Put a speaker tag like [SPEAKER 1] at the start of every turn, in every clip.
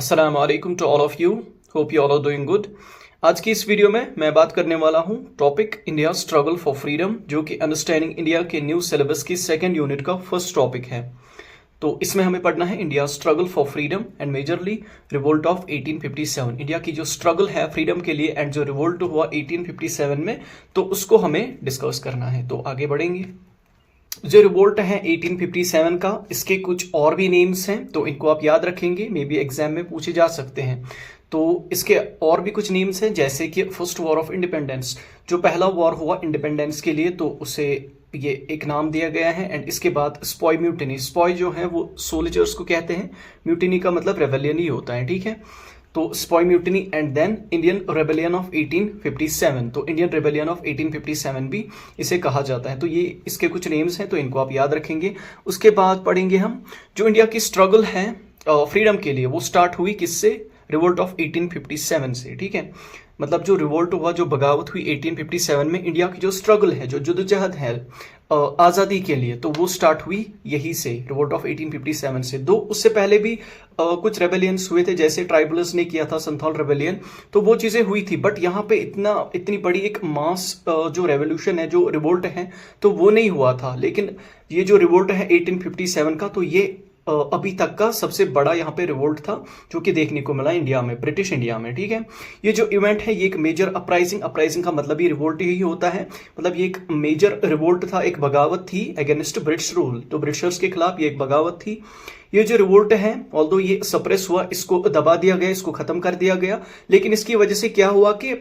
[SPEAKER 1] अस्सलाम वालेकुम to all of you. Hope you all are doing good. आज की इस वीडियो में मैं बात करने वाला हूं topic India struggle for freedom, जो कि अंडरस्टैंडिंग इंडिया के न्यू सिलेबस की सेकंड यूनिट का फर्स्ट टॉपिक है। तो इसमें हमें पढ़ना है India struggle for freedom and majorly revolt of 1857। India की जो स्ट्रगल है फ्रीडम के लिए एंड जो रिवोल्ट हुआ 1857 में, तो उसको हमें डिस्कस करना है। तो आगे बढ़ेंगे। जो रिवोल्ट है 1857 का, इसके कुछ और भी नेम्स हैं, तो इनको आप याद रखेंगे, मे बी एग्जाम में पूछे जा सकते हैं। तो इसके और भी कुछ नेम्स हैं, जैसे कि फर्स्ट वॉर ऑफ इंडिपेंडेंस, जो पहला वॉर हुआ इंडिपेंडेंस के लिए, तो उसे ये एक नाम दिया गया है। एंड इसके बाद स्पॉय म्यूटिनी, स्पॉय जो है वो सोल्जर्स को कहते हैं, म्यूटिनी का मतलब रेबेलियन ही होता है, ठीक है। तो sepoy mutiny and then Indian rebellion of 1857, तो इंडियन रेबेलियन ऑफ 1857 भी इसे कहा जाता है। तो ये इसके कुछ नेम्स हैं, तो इनको आप याद रखेंगे। उसके बाद पढ़ेंगे हम जो इंडिया की स्ट्रगल है फ्रीडम के लिए, वो स्टार्ट हुई किससे? रिवोल्ट ऑफ 1857 से, ठीक है। मतलब जो रिवोल्ट हुआ, जो बगावत हुई 1857 में, इंडिया की जो स्ट्रगल है, जो जद्दोजहद है आज़ादी के लिए, तो वो स्टार्ट हुई यही से, रिवोल्ट ऑफ 1857 से। दो उससे पहले भी कुछ रेबेलियंस हुए थे, जैसे ट्राइबल्स ने किया था संथाल रेबेलियन, तो वो चीज़ें हुई थी। बट यहाँ पे इतनी बड़ी एक मास जो रेवोल्यूशन है, जो रिवोल्ट है, तो वो नहीं हुआ था। लेकिन ये जो रिवोल्ट है 1857 का, तो ये अभी तक का सबसे बड़ा यहाँ पे रिवोल्ट था जो कि देखने को मिला इंडिया में, ब्रिटिश इंडिया में, ठीक है। ये जो इवेंट है, ये एक मेजर अपराइजिंग, अपराइजिंग का मतलब ही रिवोल्ट ही होता है। मतलब ये एक मेजर रिवोल्ट था, एक बगावत थी अगेंस्ट ब्रिटिश रूल, तो ब्रिटिशर्स के खिलाफ ये एक बगावत थी। ये जो रिवोल्ट है, ऑल्दो ये सप्रेस हुआ, इसको दबा दिया गया, इसको खत्म कर दिया गया। लेकिन इसकी वजह से क्या हुआ कि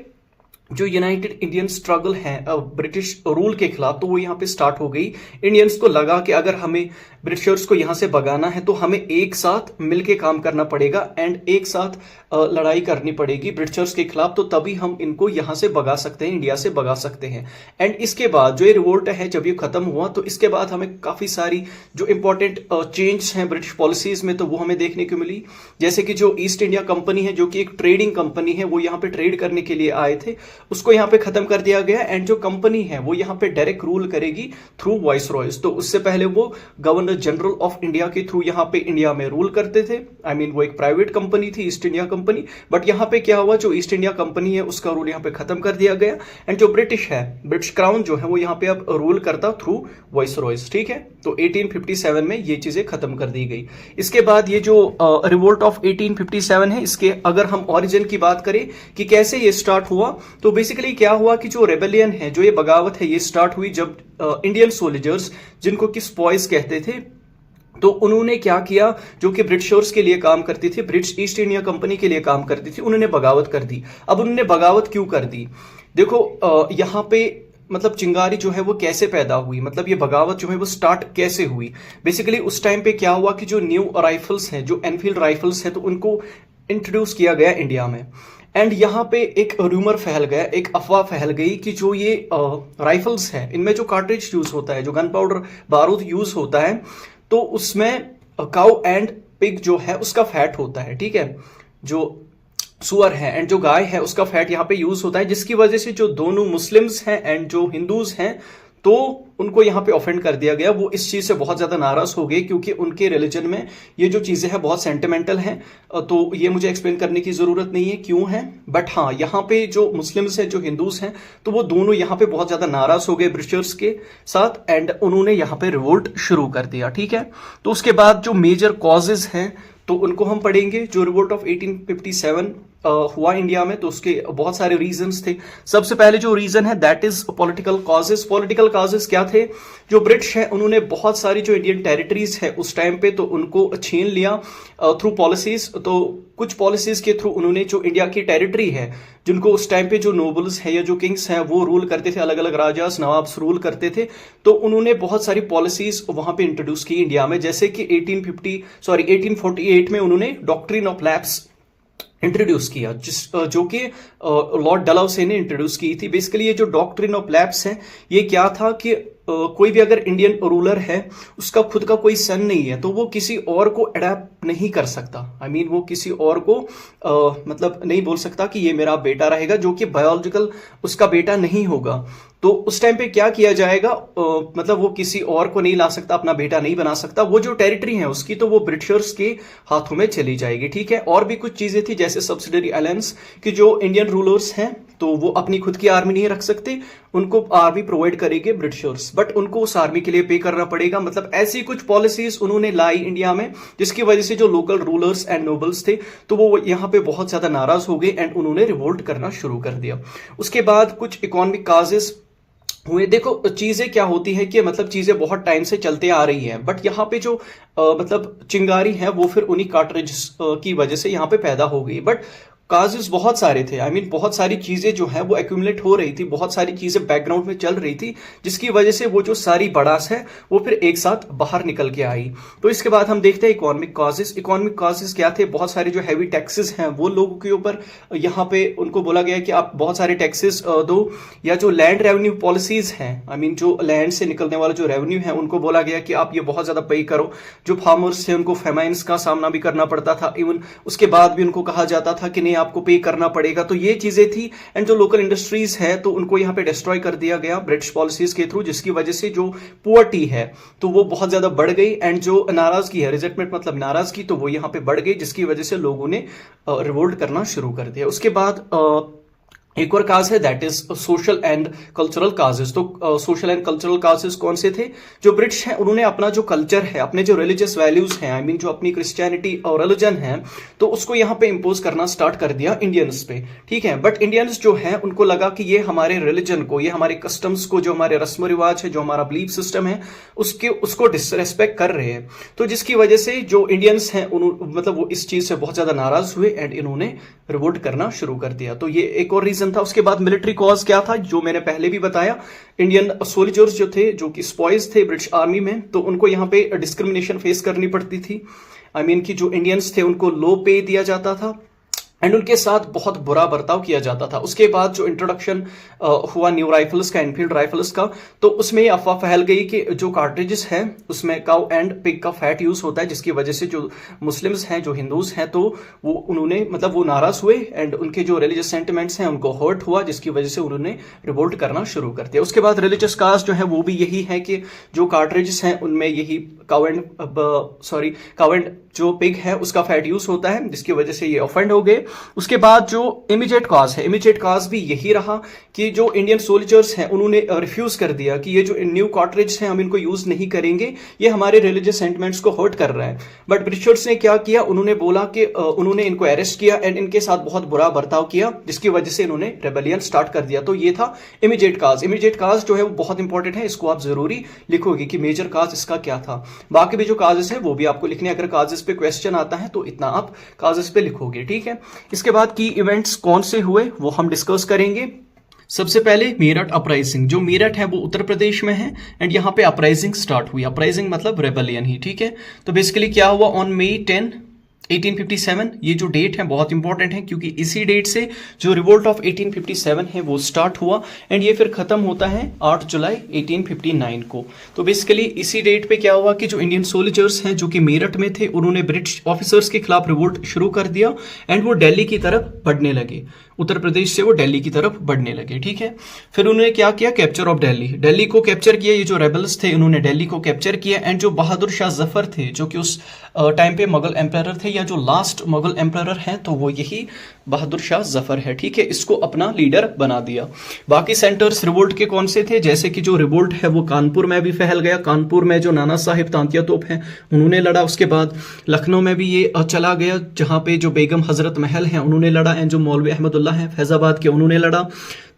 [SPEAKER 1] जो यूनाइटेड इंडियन स्ट्रगल है ब्रिटिश रूल के खिलाफ, तो वो यहाँ पे स्टार्ट हो गई। इंडियंस को लगा कि अगर हमें ब्रिटिशर्स को यहाँ से भगाना है, तो हमें एक साथ मिलके काम करना पड़ेगा एंड एक साथ लड़ाई करनी पड़ेगी ब्रिटिशर्स के खिलाफ, तो तभी हम इनको यहाँ से भगा सकते हैं, इंडिया से भगा सकते हैं। एंड इसके बाद जो ये रिवोल्ट है, जब ये खत्म हुआ, तो इसके बाद हमें काफी सारी जो इंपॉर्टेंट चेंज हैं ब्रिटिश पॉलिसीज में, तो वो हमें देखने को मिली। जैसे कि जो ईस्ट इंडिया कंपनी है, जो कि एक ट्रेडिंग कंपनी है, वो यहाँ पे ट्रेड करने के लिए आए थे, उसको यहाँ पे खत्म कर दिया गया। एंड जो कंपनी है, वो यहाँ पे डायरेक्ट रूल करेगी थ्रू वाइस रॉयज। तो उससे पहले वो गवर्नर जनरल ऑफ इंडिया के थ्रू यहाँ पे इंडिया में रूल करते थे। आई मीन वो एक प्राइवेट कंपनी थी, ईस्ट इंडिया कंपनी। बट यहाँ पे क्या हुआ, जो ईस्ट इंडिया कंपनी है, उसका रूल यहाँ पे खत्म कर दिया गया। एंड जो ब्रिटिश है, ब्रिटिश क्राउन जो है, वो यहाँ पे अब रूल करता थ्रू वाइस रॉयज, ठीक है। तो 1857 में ये चीजें खत्म कर दी गई। इसके बाद ये जो रिवोल्ट ऑफ 1857 है, इसके अगर हम ओरिजिन की बात करें कि कैसे ये स्टार्ट हुआ, तो बेसिकली क्या हुआ कि जो रेबेलियन है, जो ये बगावत है, ये स्टार्ट हुई जब इंडियन सोल्जर्स, जिनको कि स्पॉयज कहते थे, तो उन्होंने क्या किया, जो कि ब्रिटिशर्स के लिए काम करती थी, ब्रिटिश ईस्ट इंडिया कंपनी के लिए काम करती थी, उन्होंने बगावत कर दी। अब उन्होंने बगावत क्यों कर दी? देखो यहाँ पे मतलब चिंगारी जो है वो कैसे पैदा हुई, मतलब ये बगावत जो है वो स्टार्ट कैसे हुई। बेसिकली उस टाइम पे क्या हुआ कि जो न्यू राइफल्स हैं, जो एनफील्ड राइफल्स हैं, तो उनको इंट्रोड्यूस किया गया इंडिया में। एंड यहाँ पे एक रूमर फैल गया, एक अफवाह फैल गई कि जो ये राइफल्स हैं, इनमें जो कार्ट्रिज यूज होता है, जो गन पाउडर बारूद यूज होता है, तो उसमें काउ एंड पिग जो है उसका फैट होता है, ठीक है। जो सुअर है एंड जो गाय है, उसका फैट यहाँ पे यूज होता है, जिसकी वजह से जो दोनों मुस्लिम्स हैं एंड जो हिंदूज हैं, तो उनको यहाँ पे ऑफेंड कर दिया गया। वो इस चीज से बहुत ज्यादा नाराज हो गए, क्योंकि उनके रिलीजन में ये जो चीजें हैं बहुत सेंटिमेंटल हैं। तो ये मुझे एक्सप्लेन करने की जरूरत नहीं है क्यों है, बट हाँ, यहाँ पे जो मुस्लिम्स हैं, जो हिंदूज हैं, तो वो दोनों यहाँ पे बहुत ज्यादा नाराज हो गए ब्रिटिशर्स के साथ एंड उन्होंने यहाँ पे रिवोल्ट शुरू कर दिया, ठीक है। तो उसके बाद जो मेजर कॉजेज हैं, तो उनको हम पढ़ेंगे। जो रिवोल्ट ऑफ 1857 हुआ इंडिया में, तो उसके बहुत सारे रीजंस थे। सबसे पहले जो रीजन है, that is political causes. Political causes क्या थे? जो ब्रिटिश है, उन्होंने बहुत सारी जो इंडियन टेरिटरीज है उस टाइम पे, तो उनको छीन लिया थ्रू पॉलिसीज। तो कुछ पॉलिसीज के थ्रू उन्होंने जो इंडिया की टेरिटरी है, जिनको उस टाइम पे जो नोबल्स है या जो किंग्स हैं वो रूल करते थे, अलग अलग राजास नवाब्स रूल करते थे, तो उन्होंने बहुत सारी पॉलिसीज वहां पे इंट्रोड्यूस की इंडिया में। जैसे कि 1848 में उन्होंने डॉक्ट्रिन ऑफ लैप्स इंट्रोड्यूस किया, जो कि लॉर्ड डलहौसी ने इंट्रोड्यूस की थी। बेसिकली ये जो डॉक्ट्रिन ऑफ लैप्स है, ये क्या था कि कोई भी अगर इंडियन रूलर है, उसका खुद का कोई सन नहीं है, तो वो किसी और को अडेप्ट नहीं कर सकता। आई मीन वो किसी और को मतलब नहीं बोल सकता कि ये मेरा बेटा रहेगा, जो कि बायोलॉजिकल उसका बेटा नहीं होगा। तो उस टाइम पे क्या किया जाएगा, मतलब वो किसी और को नहीं ला सकता, अपना बेटा नहीं बना सकता, वो जो टेरिटरी है उसकी तो वो ब्रिटिशर्स के हाथों में चली जाएगी। ठीक है, और भी कुछ चीजें थी जैसे सब्सिडरी अलायंस कि जो इंडियन रूलर्स हैं तो वो अपनी खुद की आर्मी नहीं रख सकते, उनको आर्मी प्रोवाइड करेंगे ब्रिटिशर्स, बट उनको उस आर्मी के लिए पे करना पड़ेगा। मतलब ऐसी कुछ पॉलिसीज उन्होंने लाई इंडिया में, जिसकी वजह से जो लोकल रूलर्स एंड नोबल्स थे तो वो यहाँ पे बहुत ज्यादा नाराज हो गए एंड उन्होंने रिवोल्ट करना शुरू कर दिया। उसके बाद कुछ इकोनॉमिक काजेस हुए। देखो चीजें क्या होती है कि मतलब चीजें बहुत टाइम से चलते आ रही हैं, बट यहाँ पे जो मतलब चिंगारी है वो फिर उन्हीं कार्ट्रिज की वजह से यहाँ पे पैदा हो गई। बट काजेस बहुत सारे थे, आई मीन बहुत सारी चीजें जो है वो एक्यूमुलेट हो रही थी, बहुत सारी चीजें बैकग्राउंड में चल रही थी, जिसकी वजह से वो जो सारी बड़ास है वो फिर एक साथ बाहर निकल के आई। तो इसके बाद हम देखते हैं इकोनॉमिक कॉजेस। इकोनॉमिक कॉजेस क्या थे, बहुत सारे जो हैवी टैक्सेस हैं वो लोगों के ऊपर, यहाँ पे उनको बोला गया कि आप बहुत सारे टैक्सेस दो, या जो लैंड रेवेन्यू पॉलिसीज हैं, आई मीन जो लैंड से निकलने वाला जो रेवेन्यू है उनको बोला गया कि आप ये बहुत ज्यादा पे करो। जो फार्मर्स थे उनको फेमाइन्स का सामना भी करना पड़ता था, इवन उसके बाद भी उनको कहा जाता था कि नहीं आपको पे करना पड़ेगा। तो ये चीजें थी। एंड जो लोकल इंडस्ट्रीज है तो उनको यहाँ पे डिस्ट्रॉय कर दिया गया ब्रिटिश पॉलिसीज के थ्रू, जिसकी वजह से जो पुअर्टी है तो वो बहुत ज्यादा बढ़ गई, एंड जो नाराजगी है, रिजेंटमेंट मतलब नाराजगी, तो वो यहाँ पे बढ़ गई, जिसकी वजह से लोगों ने रिवोल्ट करना शुरू कर दिया। उसके बाद एक और काज है that is social and cultural causes. तो सोशल एंड कल्चरल काजेस कौन से थे, जो ब्रिटिश हैं उन्होंने अपना जो कल्चर है, अपने जो रिलीजियस वैल्यूज हैं, आई मीन जो अपनी क्रिश्चियनिटी और रिलीजन है, तो उसको यहाँ पे इंपोज करना स्टार्ट कर दिया इंडियंस पे। ठीक है, बट इंडियंस जो है उनको लगा कि ये हमारे रिलीजन को, ये हमारे कस्टम्स को, जो हमारे रस्म रिवाज है, जो हमारा बिलीफ सिस्टम है, उसको डिसरेस्पेक्ट कर रहे हैं। तो जिसकी वजह से जो इंडियंस हैं मतलब वो इस चीज से बहुत ज्यादा नाराज हुए एंड इन्होंने रिवोल्ट करना शुरू कर दिया। तो ये एक और रीजन था। उसके बाद मिलिट्री कॉज क्या था, जो मैंने पहले भी बताया, इंडियन सोल्जर्स जो थे, जो कि स्पॉइज थे ब्रिटिश आर्मी में, तो उनको यहाँ पे डिस्क्रिमिनेशन फेस करनी पड़ती थी। आई मीन कि जो इंडियंस थे उनको लो पे दिया जाता था एंड उनके साथ बहुत बुरा बर्ताव किया जाता था। उसके बाद जो इंट्रोडक्शन हुआ न्यू राइफल्स का, एनफील्ड राइफल्स का, तो उसमें अफवाह फैल गई कि जो कार्ट्रिजेस हैं उसमें काउ एंड पिग का फैट यूज होता है, जिसकी वजह से जो मुस्लिम्स हैं, जो हिंदूज हैं, तो वो उन्होंने मतलब वो नाराज हुए एंड उनके जो रिलीजियस सेंटिमेंट्स हैं उनको हर्ट हुआ, जिसकी वजह से उन्होंने रिवोल्ट करना शुरू कर दिया। उसके बाद रिलीजियस काज जो है वो भी यही है कि जो कार्ट्रिजेस हैं उनमें यही काउ एंड जो पिग है उसका फैट यूज होता है, जिसकी वजह से ये ऑफेंड हो गए। उसके बाद जो इमीडिएट कॉज है, इमीडिएट कॉज भी यही रहा कि जो इंडियन सोल्जर्स हैं उन्होंने रिफ्यूज कर दिया कि ये जो न्यू कार्ट्रिज हैं हम इनको यूज नहीं करेंगे, ये हमारे रिलीजियस सेंटिमेंट्स को हर्ट कर रहा है। बट ब्रिटिशर्स ने क्या किया, उन्होंने बोला कि उन्होंने इनको अरेस्ट किया एंड इनके साथ बहुत बुरा बर्ताव किया, जिसकी वजह से इन्होंने रेबेलियन स्टार्ट कर दिया। तो ये था इमीडिएट कॉज। इमीडिएट कॉज जो है वो बहुत इंपॉर्टेंट है, इसको आप जरूरी लिखोगे कि मेजर कॉज इसका क्या था। बाकी भी जो काजेस है वो भी आपको लिखने, अगर काजेस पे क्वेश्चन आता है तो इतना आप काजेस पे लिखोगे। ठीक है, इसके बाद की इवेंट्स कौन से हुए वो हम डिस्कस करेंगे। सबसे पहले मेरठ अपराइजिंग। जो मेरठ है वो उत्तर प्रदेश में है एंड यहाँ पे अपराइजिंग स्टार्ट हुई। अपराइजिंग मतलब रेबेलियन ही। ठीक है, तो बेसिकली क्या हुआ, ऑन May 10, 1857, ये जो डेट है बहुत इंपॉर्टेंट है क्योंकि इसी डेट से जो रिवोल्ट ऑफ 1857 है वो स्टार्ट हुआ एंड ये फिर खत्म होता है 8 जुलाई 1859 को। तो बेसिकली इसी डेट पे क्या हुआ कि जो इंडियन सोल्जर्स हैं जो कि मेरठ में थे, उन्होंने ब्रिटिश ऑफिसर्स के खिलाफ रिवोल्ट शुरू कर दिया एंड वो दिल्ली की तरफ बढ़ने लगे। उत्तर प्रदेश से वो दिल्ली की तरफ बढ़ने लगे। ठीक है, फिर उन्होंने क्या किया, कैप्चर ऑफ दिल्ली, दिल्ली को कैप्चर किया। ये जो रेबल्स थे उन्होंने दिल्ली को कैप्चर किया एंड जो बहादुर शाह जफर थे, जो कि उस टाइम पे मुगल एम्पायर थे, या जो लास्ट मुगल एम्पायर हैं तो वो यही बहादुर शाह जफर है। ठीक है, इसको अपना लीडर बना दिया। बाकी सेंटर्स रिवोल्ट के कौन से थे, जैसे कि जो रिवोल्ट है वो कानपुर में भी फैल गया। कानपुर में जो नाना साहिब तांतिया तोप हैं उन्होंने लड़ा। उसके बाद लखनऊ में भी ये चला गया, जहां पे जो बेगम हजरत महल हैं उन्होंने लड़ा एंड जो मौलवी अहमदुल्ला हैं फैजाबाद के उन्होंने लड़ा।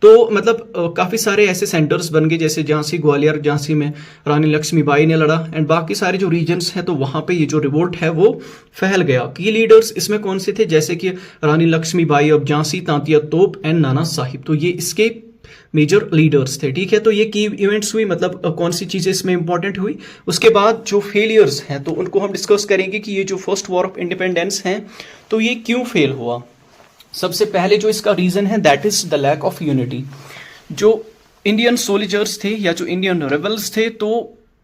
[SPEAKER 1] तो मतलब काफी सारे ऐसे सेंटर्स बन गए, जैसे झांसी, ग्वालियर, झांसी में रानी लक्ष्मीबाई ने लड़ा एंड बाकी सारे जो रीजन्स हैं तो वहां पे ये जो रिवोल्ट है वो फैल गया। की लीडर्स इसमें कौन से थे, जैसे कि रानी लक्ष्मीबाई ऑफ झांसी, तांतिया तोप एंड नाना साहिब, तो ये इसके मेजर लीडर्स थे। ठीक है, तो ये की इवेंट्स हुई, मतलब कौन सी चीजें इसमें इंपॉर्टेंट हुई। उसके बाद जो फेलियर्स हैं तो उनको हम डिस्कस करेंगे कि ये जो फर्स्ट वॉर ऑफ इंडिपेंडेंस है तो ये क्यों फेल हुआ। सबसे पहले जो इसका रीजन है that is the lack of unity. जो इंडियन सोल्जर्स थे या जो इंडियन रेबल्स थे तो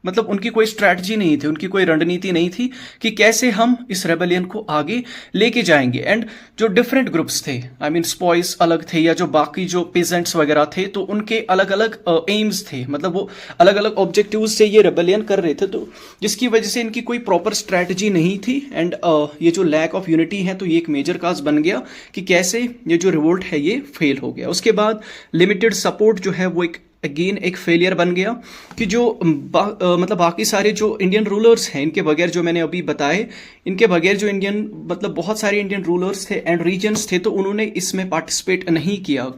[SPEAKER 1] मतलब उनकी कोई स्ट्रैटेजी नहीं थी, उनकी कोई रणनीति नहीं थी कि कैसे हम इस रेबेलियन को आगे लेके जाएंगे। एंड जो डिफरेंट ग्रुप्स थे, आई मीन स्पॉइस अलग थे या जो बाकी जो पेजेंट्स वगैरह थे, तो उनके अलग अलग एम्स थे, मतलब वो अलग अलग ऑब्जेक्टिव्स से ये रेबेलियन कर रहे थे, तो जिसकी वजह से इनकी कोई प्रॉपर स्ट्रैटेजी नहीं थी। एंड ये जो लैक ऑफ यूनिटी है, तो ये एक मेजर काज बन गया कि कैसे ये जो रिवोल्ट है ये फेल हो गया। उसके बाद लिमिटेड सपोर्ट जो है वो एक अगेन एक फेलियर बन गया कि जो मतलब बाकी सारे जो इंडियन रूलर्स हैं, इनके बगैर जो मैंने अभी बताए, इनके बगैर जो इंडियन मतलब बहुत सारे इंडियन रूलर्स थे एंड रीजन्स थे, तो उन्होंने इसमें पार्टिसिपेट नहीं किया,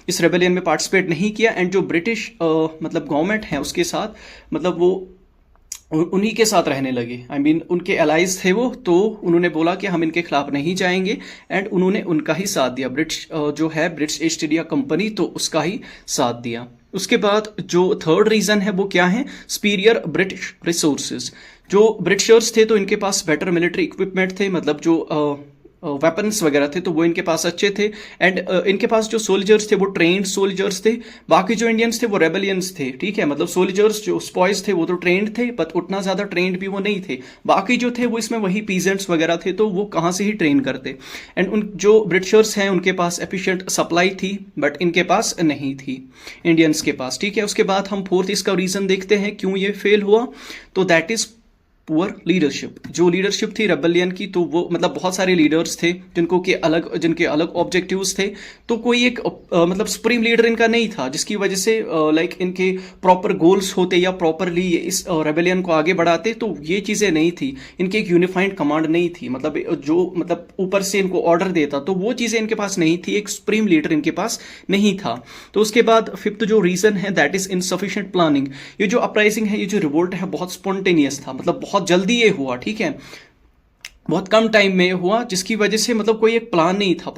[SPEAKER 1] इस रेबेलियन में पार्टिसिपेट नहीं किया। एंड जो ब्रिटिश मतलब गवर्नमेंट है उसके साथ मतलब वो उन्हीं के साथ रहने लगे, आई मीन उनके एलाइज थे वो, तो उन्होंने बोला कि हम इनके खिलाफ नहीं जाएंगे एंड उन्होंने उनका ही साथ दिया। ब्रिटिश जो है ब्रिटिश ईस्ट इंडिया कंपनी, तो उसका ही साथ दिया। उसके बाद जो थर्ड रीजन है वो क्या है, सुपीरियर ब्रिटिश रिसोर्सेज। जो ब्रिटिशर्स थे तो इनके पास बेटर मिलिट्री इक्विपमेंट थे, मतलब जो वेपन्स वगैरह थे तो वो इनके पास अच्छे थे। एंड इनके पास जो सोल्जर्स थे वो ट्रेन्ड सोल्जर्स थे। बाकी जो इंडियंस थे वो रेबेलियंस थे, ठीक है, मतलब सोल्जर्स जो स्पॉइज थे वो तो ट्रेंड थे, बट उतना ज्यादा ट्रेंड भी वो नहीं थे। बाकी जो थे वो इसमें वही पीजेंट्स वगैरह थे, तो वो कहाँ से ही ट्रेन करते। एंड उन जो ब्रिटिशर्स हैं उनके पास एफिशिएंट सप्लाई थी, बट इनके पास नहीं थी इंडियंस के पास, ठीक है। उसके बाद हम फोर्थ इसका रीजन देखते हैं क्यों ये फेल हुआ, तो दैट इज पुअर लीडरशिप। जो लीडरशिप थी रेबेलियन की, तो वो मतलब बहुत सारे लीडर्स थे जिनके अलग ऑब्जेक्टिव्स थे, तो कोई एक मतलब सुप्रीम लीडर इनका नहीं था, जिसकी वजह से लाइक इनके प्रॉपर गोल्स होते या प्रॉपरली इस रेबेलियन को आगे बढ़ाते, तो ये चीजें नहीं थी। इनकी एक यूनिफाइड कमांड नहीं थी, मतलब जो मतलब ऊपर से इनको ऑर्डर देता, तो वो चीजें इनके पास नहीं थी, एक सुप्रीम लीडर इनके पास नहीं था। तो उसके बाद फिफ्थ जो रीजन है दैट इज इनसफिशिएंट प्लानिंग। ये जो अपराइजिंग है, ये जो रिवोल्ट है, बहुत स्पॉन्टेनियस था, मतलब बहुत जल्दी ये हुआ, ठीक है, बहुत कम टाइम में हुआ, जिसकी वजह से मतलब कोई एक प्लान नहीं था,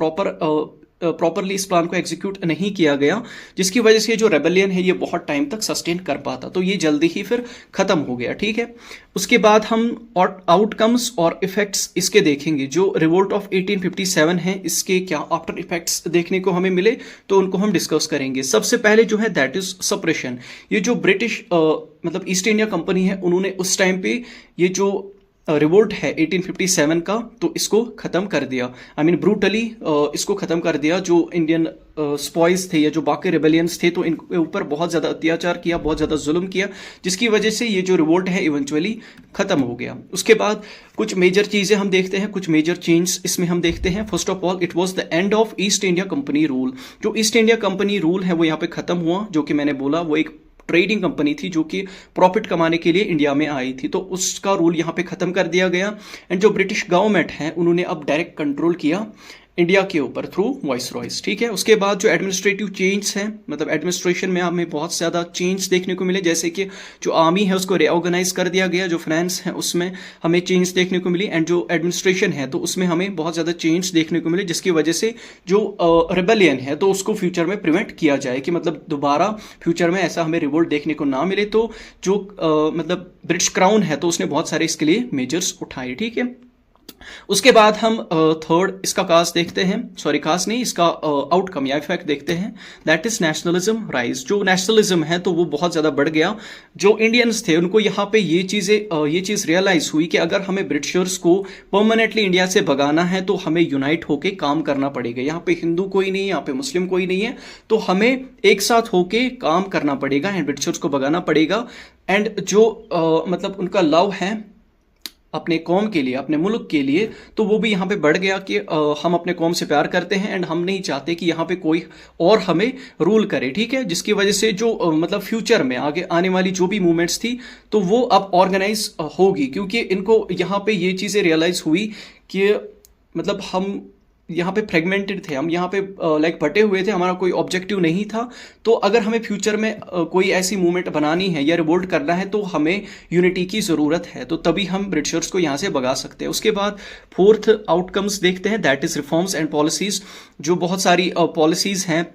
[SPEAKER 1] प्रॉपरली इस प्लान को एग्जीक्यूट नहीं किया गया, जिसकी वजह से जो रेबेलियन है ये बहुत टाइम तक सस्टेन कर पाता, तो ये जल्दी ही फिर खत्म हो गया, ठीक है। उसके बाद हम आउटकम्स और इफेक्ट्स इसके देखेंगे। जो रिवोल्ट ऑफ 1857 है, इसके क्या आफ्टर इफेक्ट्स देखने को हमें मिले, तो उनको हम डिस्कस करेंगे। सबसे पहले जो है दैट इज सप्रेशन। ये जो ब्रिटिश मतलब ईस्ट इंडिया कंपनी है, उन्होंने उस टाइम पे ये जो रिवोल्ट है 1857 का, तो इसको खत्म कर दिया, आई मीन ब्रूटली इसको खत्म कर दिया। जो इंडियन स्पॉइज थे या जो बाकी रेबेलियंस थे, तो इनके ऊपर बहुत ज्यादा अत्याचार किया, बहुत ज्यादा जुल्म किया, जिसकी वजह से ये जो रिवोल्ट है इवेंचुअली खत्म हो गया। उसके बाद कुछ मेजर चीजें हम देखते हैं, कुछ मेजर चेंज इसमें हम देखते हैं। First of all it was the end of east India company rule. जो ईस्ट इंडिया कंपनी रूल है वो यहाँ पे खत्म हुआ, जो कि मैंने बोला वो एक ट्रेडिंग कंपनी थी जो कि प्रॉफिट कमाने के लिए इंडिया में आई थी, तो उसका रूल यहाँ पे खत्म कर दिया गया। एंड जो ब्रिटिश गवर्नमेंट है उन्होंने अब डायरेक्ट कंट्रोल किया इंडिया के ऊपर थ्रू वाइसरॉयज, ठीक है। उसके बाद जो एडमिनिस्ट्रेटिव चेंज है, मतलब एडमिनिस्ट्रेशन में हमें बहुत ज़्यादा चेंज देखने को मिले, जैसे कि जो आर्मी है उसको रिऑर्गेनाइज कर दिया गया, जो फाइनेंस है उसमें हमें चेंज देखने को मिली, एंड जो एडमिनिस्ट्रेशन है तो उसमें हमें बहुत ज़्यादा चेंज देखने को मिले, जिसकी वजह से जो रेबेलियन है तो उसको फ्यूचर में प्रिवेंट किया जाए, कि मतलब दोबारा फ्यूचर में ऐसा हमें रिवोल्ट देखने को ना मिले। तो जो मतलब ब्रिटिश क्राउन है तो उसने बहुत सारे इसके लिए मेजर्स उठाए, ठीक है। उसके बाद हम थर्ड इसका काज देखते हैं, सॉरी काज नहीं, इसका आउटकम या इफेक्ट देखते हैं, दैट इज नेशनलिज्म राइज। जो नेशनलिज्म है तो वो बहुत ज्यादा बढ़ गया। जो इंडियंस थे उनको यहाँ पे ये चीज रियलाइज हुई कि अगर हमें ब्रिटिशर्स को परमानेंटली इंडिया से भगाना है तो हमें यूनाइट होके काम करना पड़ेगा। यहाँ पे हिंदू कोई नहीं है, यहाँ पे मुस्लिम कोई नहीं है, तो हमें एक साथ होके काम करना पड़ेगा एंड ब्रिटिशर्स को भगाना पड़ेगा। एंड जो मतलब उनका लव है अपने कौम के लिए, अपने मुल्क के लिए, तो वो भी यहाँ पे बढ़ गया कि हम अपने कौम से प्यार करते हैं एंड हम नहीं चाहते कि यहाँ पे कोई और हमें रूल करे, ठीक है। जिसकी वजह से जो मतलब फ्यूचर में आगे आने वाली जो भी मूवमेंट्स थी तो वो अब ऑर्गेनाइज होगी, क्योंकि इनको यहाँ पे ये चीज़ें रियलाइज हुई कि मतलब हम यहाँ पे फ्रेगमेंटेड थे, हम यहाँ पे लाइक बटे हुए थे, हमारा कोई ऑब्जेक्टिव नहीं था। तो अगर हमें फ्यूचर में कोई ऐसी मूवमेंट बनानी है या रिवोल्ट करना है तो हमें यूनिटी की ज़रूरत है, तो तभी हम ब्रिटिशर्स को यहाँ से भगा सकते हैं। उसके बाद फोर्थ आउटकम्स देखते हैं, that is reforms and policies. जो बहुत सारी पॉलिसीज हैं,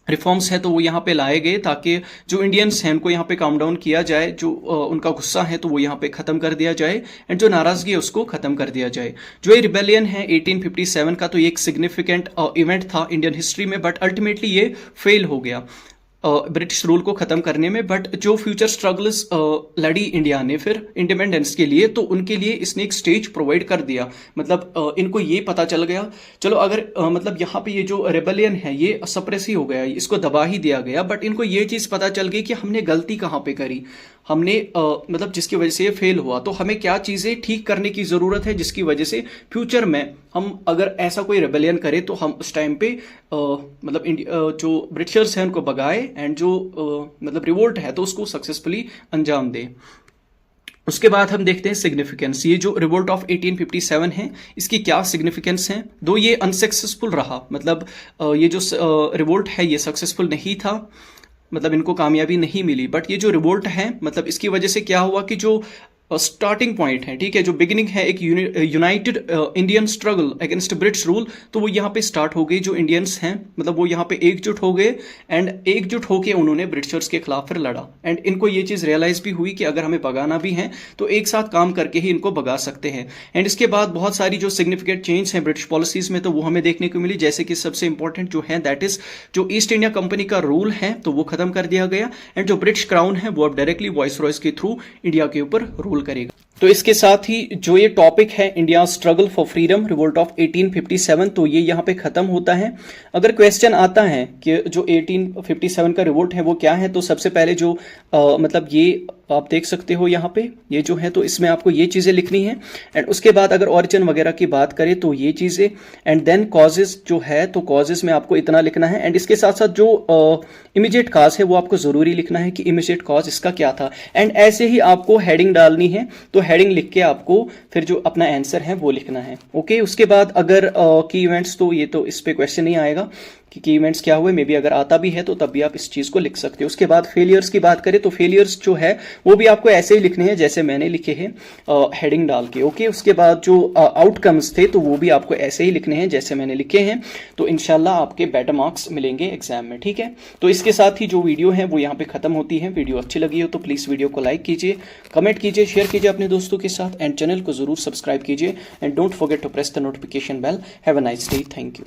[SPEAKER 1] रिफॉर्म्स हैं, तो वो यहाँ पे लाए गए ताकि जो इंडियंस हैं उनको यहाँ पे काम डाउन किया जाए, जो उनका गुस्सा है तो वो यहाँ पे खत्म कर दिया जाए एंड जो नाराजगी है उसको खत्म कर दिया जाए। जो ये रिबेलियन है 1857 का, तो ये एक सिग्निफिकेंट इवेंट था इंडियन हिस्ट्री में, बट अल्टीमेटली ये फेल हो गया। ब्रिटिश रूल को ख़त्म करने में, बट जो फ्यूचर स्ट्रगल्स लड़ी इंडिया ने फिर इंडिपेंडेंस के लिए, तो उनके लिए इसने एक स्टेज प्रोवाइड कर दिया। मतलब इनको ये पता चल गया, चलो अगर मतलब यहाँ पे ये जो रेबेलियन है ये सप्रेस ही हो गया, इसको दबा ही दिया गया, बट इनको ये चीज़ पता चल गई कि हमने गलती कहाँ पे करी, हमने मतलब जिसकी वजह से ये फेल हुआ, तो हमें क्या चीज़ें ठीक करने की ज़रूरत है जिसकी वजह से फ्यूचर में हम अगर ऐसा कोई रेबेलियन करें तो हम उस टाइम पे मतलब जो ब्रिटिशर्स हैं उनको भगाए, एंड जो मतलब रिवोल्ट है तो उसको सक्सेसफुली अंजाम दे। उसके बाद हम देखते हैं सिग्निफिकेंस। ये जो रिवोल्ट ऑफ 1857 है इसकी क्या सिग्निफिकेंस है। दो ये अनसक्सेसफुल रहा, मतलब ये जो रिवोल्ट है ये सक्सेसफुल नहीं था, मतलब इनको कामयाबी नहीं मिली, बट ये जो रिवोल्ट है मतलब इसकी वजह से क्या हुआ कि जो स्टार्टिंग पॉइंट है, ठीक है, जो बिगिनिंग है एक United Indian struggle against British rule, तो वो यहाँ पे स्टार्ट हो गई। जो इंडियंस हैं मतलब वो यहाँ पे एकजुट हो गए, एंड एकजुट होके उन्होंने ब्रिटिशर्स के खिलाफ फिर लड़ा, एंड इनको ये चीज़ रियलाइज भी हुई कि अगर हमें भगाना भी है तो एक साथ काम करके ही इनको भगा सकते हैं। एंड इसके बाद बहुत सारी जो सिग्निफिकेंट चेंज हैं ब्रिटिश पॉलिसीज में तो वो हमें देखने को मिली, जैसे कि सबसे इंपॉर्टेंट जो है दैट इज जो ईस्ट इंडिया कंपनी का रूल है तो वो खत्म कर दिया गया, एंड जो ब्रिटिश क्राउन है वो अब डायरेक्टली वाइसरॉयज के थ्रू इंडिया के ऊपर रूल करेगा। तो इसके साथ ही जो ये टॉपिक है India struggle for freedom revolt of 1857, तो ये यहाँ पे खत्म होता है। अगर क्वेश्चन आता है कि जो 1857 का रिवोल्ट है वो क्या है, तो सबसे पहले जो मतलब ये आप देख सकते हो यहाँ पे ये जो है, तो इसमें आपको ये चीज़ें लिखनी है, एंड उसके बाद अगर ऑरिजिन वगैरह की बात करें तो ये चीज़ें, एंड देन कॉजेज जो है तो कॉजेज में आपको इतना लिखना है, एंड इसके साथ साथ जो इमीडिएट कॉज है वो आपको ज़रूरी लिखना है कि इमीडिएट कॉज इसका क्या था, एंड ऐसे ही आपको हेडिंग डालनी है, तो हेडिंग लिख के आपको फिर जो अपना आंसर है वो लिखना है। ओके, उसके बाद अगर की इवेंट्स, तो ये तो इस पे क्वेश्चन नहीं आएगा कि की इवेंट्स क्या हुए, मे बी अगर आता भी है तो तब भी आप इस चीज़ को लिख सकते हो। उसके बाद फेलियर्स की बात करें तो फेलियर्स जो है वो भी आपको ऐसे ही लिखने हैं जैसे मैंने लिखे हैं हेडिंग डाल के। ओके, उसके बाद जो आउटकम्स थे तो वो भी आपको ऐसे ही लिखने हैं जैसे मैंने लिखे हैं, तो इंशाल्लाह आपके बेटर मार्क्स मिलेंगे एग्जाम में। ठीक है, तो इसके साथ ही जो वीडियो है वो यहाँ पे खत्म होती है। वीडियो अच्छी लगी हो तो प्लीज़ वीडियो को लाइक कीजिए, कमेंट कीजिए, शेयर कीजिए अपने दोस्तों के साथ, एंड चैनल को जरूर सब्सक्राइब कीजिए, and don't forget to press the notification bell. Have a nice day, thank you.